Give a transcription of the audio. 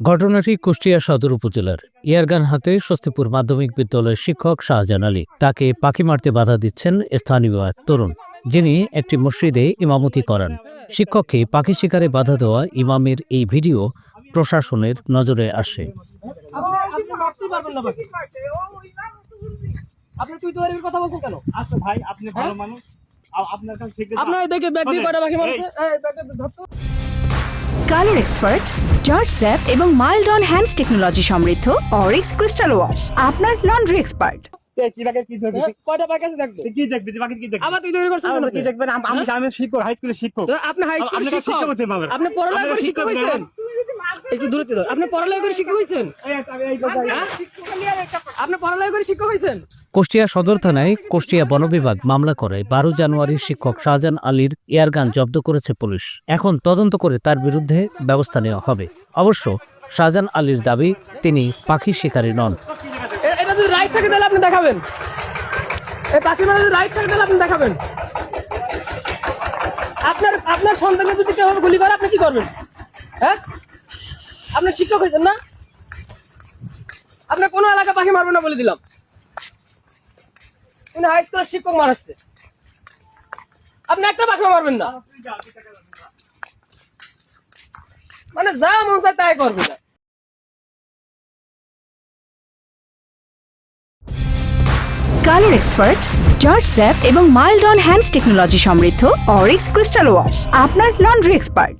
ঘটনাটি কুষ্টিয়া সদর উপজেলার ইয়ারগান হাতে স্বস্তিপুর মাধ্যমিক বিদ্যালয়ের শিক্ষক শাহজাহান আলী। তাকে পাখি মারতে বাধা দিচ্ছেন স্থানীয় এক তরুণ, যিনি একটি মসজিদে ইমামতি করান। শিক্ষককে পাখি শিকারে বাধা দেওয়া ইমামের এই ভিডিও প্রশাসনের নজরে আসে। কালার এক্সপার্ট, জর্জ স্যাপ এবং মাইল্ড অন হ্যান্ডস টেকনোলজি সমৃদ্ধ অরিক্স ক্রিস্টাল ওয়াশ আপনার লন্ড্রি এক্সপার্ট। কুষ্টিয়া সদর থানায় কুষ্টিয়া বন বিভাগ মামলা করে 12 জানুয়ারি শিক্ষক শাহজাহান আলীর এয়ারগান জব্দ করেছে পুলিশ। এখন তদন্ত করে তার বিরুদ্ধে ব্যবস্থা নেওয়া হবে। অবশ্য শাহজাহান আলীর দাবি, তিনি পাখি শিকারী নন। আপনার সন্তানের যদি কেউ গুলি করে আপনি কি করবেন? হ্যাঁ, আপনার শিক্ষক হয়েছেন না? আপনার কোনো এলাকা পাখি মারবেন না বলে দিলাম। কিন্তু হাই স্কুলের শিক্ষক মারাচ্ছে, আপনি একটা পাখি মারবেন না, মানে যা মন চায় তাই করবে না। কালার এক্সপার্ট, জর্জ স্যাপ এবং মাইল্ড অন হ্যান্ডস টেকনোলজি সমৃদ্ধ অরিক্স ক্রিস্টাল ওয়াশ আপনার লন্ড্রি এক্সপার্ট।